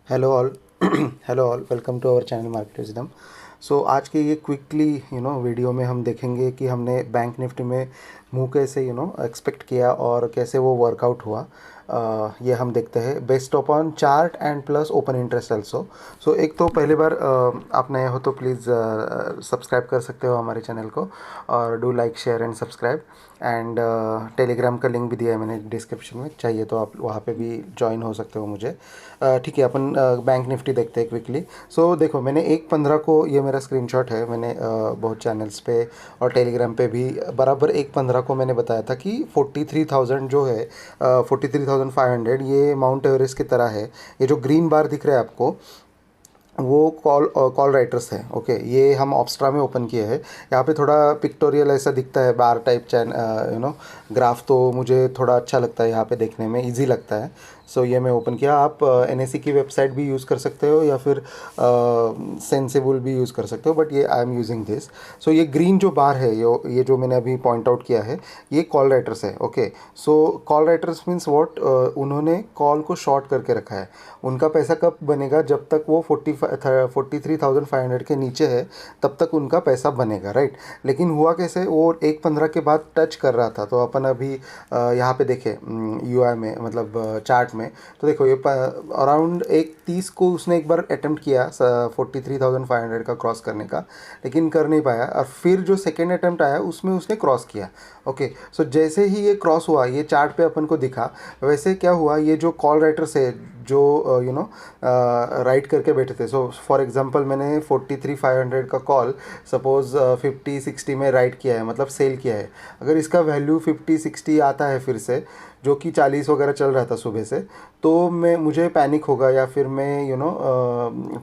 Hello all hello all, welcome to our channel Market Wisdom. So आज के ये quickly video में हम देखेंगे कि हमने बैंक निफ्टी में मूव कैसे एक्सपेक्ट किया और कैसे वो वर्कआउट हुआ। ये हम देखते हैं based upon chart and plus open interest also. So एक तो पहली बार आप नए हो तो प्लीज़ सब्सक्राइब कर सकते हो हमारे चैनल को, और do like share and subscribe. And Telegram का लिंक भी दिया है मैंने डिस्क्रिप्शन में, चाहिए तो आप वहाँ पे भी ज्वाइन हो सकते हो मुझे। ठीक है, अपन बैंक निफ्टी देखते हैं क्विकली। सो देखो, मैंने 1/15 को, ये मेरा स्क्रीनशॉट है, मैंने बहुत चैनल्स पे और टेलीग्राम पे भी बराबर 1/15 को मैंने बताया था कि 43,000 जो है, 43,500, ये माउंट एवरेस्ट की तरह है। ये जो ग्रीन बार दिख रहा है आपको, वो कॉल राइटर्स है। ओके, ये हम ऑप्स्ट्रा में ओपन किए हैं। यहाँ पे थोड़ा पिक्टोरियल ऐसा दिखता है, बार टाइप चैन ग्राफ, तो मुझे थोड़ा अच्छा लगता है, यहाँ पे देखने में इजी लगता है। सो ये मैं ओपन किया। आप एनएससी की वेबसाइट भी यूज़ कर सकते हो या फिर सेंसिबल भी यूज़ कर सकते हो, बट ये आई एम यूजिंग दिस। सो ये ग्रीन जो बार है, ये जो मैंने अभी पॉइंट आउट किया है, ये कॉल राइटर्स है। Okay, so call writers means what, उन्होंने कॉल को शॉर्ट करके रखा है। उनका पैसा कब बनेगा? जब तक वो 43,500 के नीचे है, तब तक उनका पैसा बनेगा, राइट। लेकिन हुआ कैसे, वो 1/15 के बाद टच कर रहा था। तो अपन अभी यहाँ पे देखें यूआई में, मतलब चार्ट में, तो देखो ये अराउंड 1:30 को उसने एक बार अटेम्प्ट किया 43,500 का क्रॉस करने का, लेकिन कर नहीं पाया। और फिर जो सेकेंड अटेम्प्ट आया उसमें उसने क्रॉस किया। ओके, सो जैसे ही ये क्रॉस हुआ, ये चार्ट पे अपन को दिखा, वैसे क्या हुआ, ये जो कॉल राइटर्स है, जो राइट करके बैठे थे। सो फॉर एग्जांपल, मैंने 43,500 का कॉल सपोज़ 50-60 में राइट किया है, मतलब सेल किया है। अगर इसका वैल्यू 50-60 आता है फिर से, जो कि 40 वगैरह चल रहा था सुबह से, तो मुझे पैनिक होगा, या फिर मैं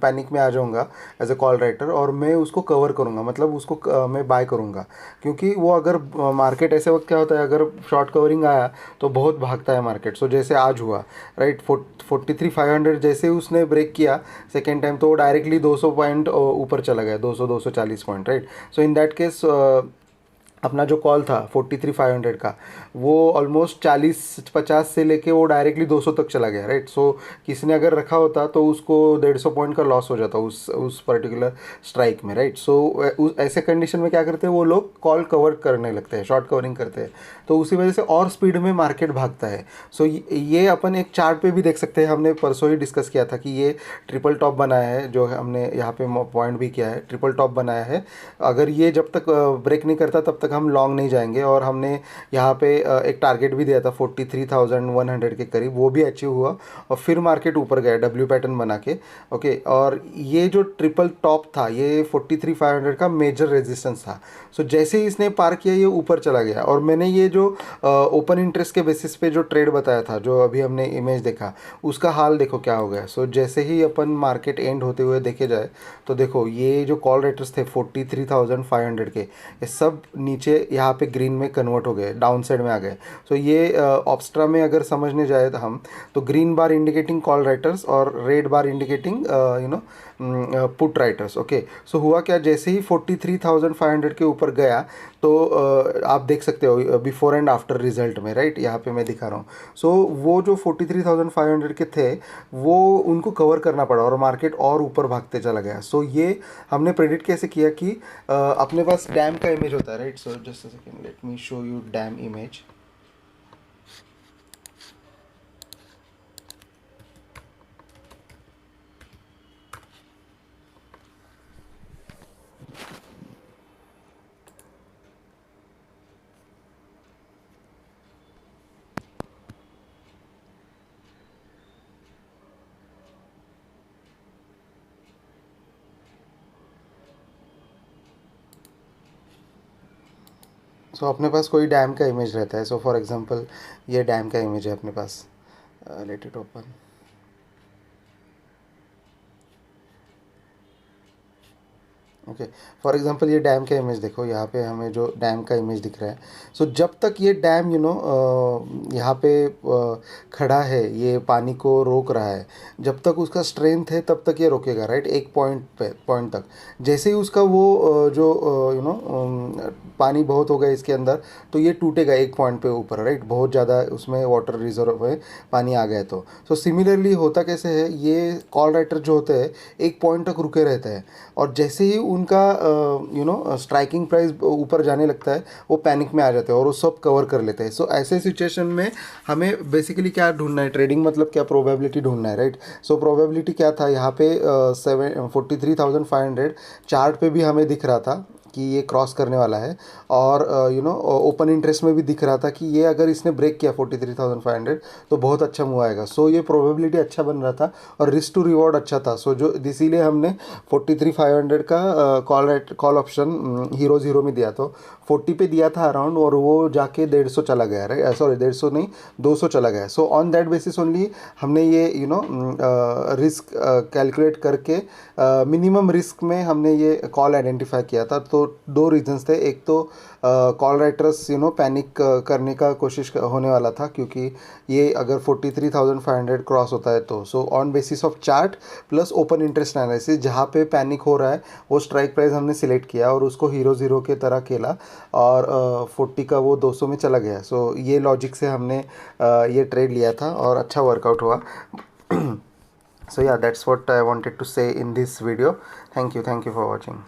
पैनिक में आ जाऊंगा एज अ कॉल राइटर, और मैं उसको कवर करूंगा, मतलब उसको मैं बाय करूंगा। क्योंकि वो अगर मार्केट, ऐसे वक्त क्या होता है, अगर शॉर्ट कवरिंग आया तो बहुत भागता है मार्केट। सो जैसे आज हुआ, राइट, 43,500 जैसे ही उसने ब्रेक किया सेकेंड टाइम, तो वो डायरेक्टली 200 पॉइंट ऊपर चला गया, 240 point, right. So in that case अपना जो कॉल था 43,500 का, वो ऑलमोस्ट 40-50 से लेके वो डायरेक्टली 200 तक चला गया, राइट। सो किसी ने अगर रखा होता तो उसको 150 पॉइंट का लॉस हो जाता उस पर्टिकुलर स्ट्राइक में, राइट। सो ऐसे कंडीशन में क्या करते हैं वो लोग, कॉल कवर करने लगते हैं, शॉर्ट कवरिंग करते हैं, तो उसी वजह से और स्पीड में मार्केट भागता है। सो ये अपन एक चार्ट पे भी देख सकते हैं। हमने परसों ही डिस्कस किया था कि ये ट्रिपल टॉप बनाया है, जो हमने यहाँ पे पॉइंट भी किया है, ट्रिपल टॉप बनाया है। अगर ये जब तक ब्रेक नहीं करता तब तक हम लॉन्ग नहीं जाएंगे। और हमने यहाँ पे एक टारगेट भी दिया था 43,100 के करीब, वो भी अचीव हुआ, और फिर मार्केट ऊपर गया डब्ल्यू पैटर्न बना के। ओके, और ये जो ट्रिपल टॉप था, ये 43,500 का मेजर रेजिस्टेंस था। सो जैसे ही इसने पार किया, ये ऊपर चला गया। और मैंने ये जो ओपन इंटरेस्ट के बेसिस पे जो ट्रेड बताया था, जो अभी हमने इमेज देखा, उसका हाल देखो क्या हो गया। सो जैसे ही अपन मार्केट एंड होते हुए देखे जाए, तो देखो ये जो कॉल रेटर्स थे 43,500 के, ये सब नीचे यहाँ पे ग्रीन में कन्वर्ट हो गए, डाउन साइड में आ गए। सो ये ऑप्स्ट्रा में अगर समझने जाए तो हम, तो ग्रीन बार इंडिकेटिंग कॉल राइटर्स और रेड बार इंडिकेटिंग पुट राइटर्स। ओके, सो हुआ क्या, जैसे ही 43,500 के ऊपर गया, तो आप देख सकते हो बिफोर एंड आफ्टर रिजल्ट में, राइट, यहाँ पे मैं दिखा रहा हूँ। सो वो जो 43,500 के थे, वो उनको कवर करना पड़ा, और मार्केट और ऊपर भागते चला गया। सो ये हमने प्रेडिक्ट कैसे किया कि अपने पास डैम का इमेज होता है, right. So just a second, let me show you dam image. So अपने पास कोई डैम का इमेज रहता है। सो फॉर एग्जांपल, ये डैम का इमेज है अपने पास। Let it open. Okay, for example ये डैम का इमेज देखो, यहाँ पे हमें जो डैम का इमेज दिख रहा है। सो जब तक ये डैम यहाँ पे खड़ा है, ये पानी को रोक रहा है, जब तक उसका स्ट्रेंथ है तब तक ये रोकेगा, राइट, एक पॉइंट तक। जैसे ही उसका वो जो पानी बहुत हो गया इसके अंदर, तो ये टूटेगा एक पॉइंट पे ऊपर, राइट, बहुत ज़्यादा उसमें वाटर रिजर्व है, पानी आ गया तो। सो सिमिलरली होता कैसे है, ये कॉल राइटर जो होते हैं एक पॉइंट तक रुके रहते हैं, और जैसे ही उनका स्ट्राइकिंग प्राइस ऊपर जाने लगता है, वो पैनिक में आ जाते हैं और वो सब कवर कर लेते हैं। सो ऐसे सिचुएशन में हमें बेसिकली क्या ढूंढना है, ट्रेडिंग मतलब क्या, प्रोबेबिलिटी ढूंढना है, राइट। सो प्रोबेबिलिटी क्या था यहाँ पे, 43,500 चार्ट पे भी हमें दिख रहा था कि ये क्रॉस करने वाला है, और ओपन इंटरेस्ट में भी दिख रहा था कि ये अगर इसने ब्रेक किया 43,500 तो बहुत अच्छा मूव आएगा। सो ये प्रोबेबिलिटी अच्छा बन रहा था और रिस्क टू रिवॉर्ड अच्छा था। सो जो इसीलिए हमने 43,500 का कॉल ऑप्शन हीरो ज़ीरो में दिया, तो 40 पे दिया था अराउंड, और वो जाके 150 चला गया, राइट, सॉरी 150 नहीं, 200 चला गया। So on that basis only हमने ये रिस्क कैलकुलेट करके मिनिमम रिस्क में हमने ये कॉल आइडेंटिफाई किया था। तो दो रीजंस थे, एक तो कॉल राइटर्स पैनिक करने का कोशिश होने वाला था, क्योंकि ये अगर 43,500 क्रॉस होता है तो। So on basis of chart plus open interest analysis, जहाँ पे पैनिक हो रहा है वो स्ट्राइक प्राइस हमने सिलेक्ट किया और उसको हीरो ज़ीरो के तरह खेला, और 40 का वो 200 में चला गया। सो ये लॉजिक से हमने ये ट्रेड लिया था और अच्छा वर्कआउट हुआ। So yeah, that's what I wanted to say in this video. Thank you for watching.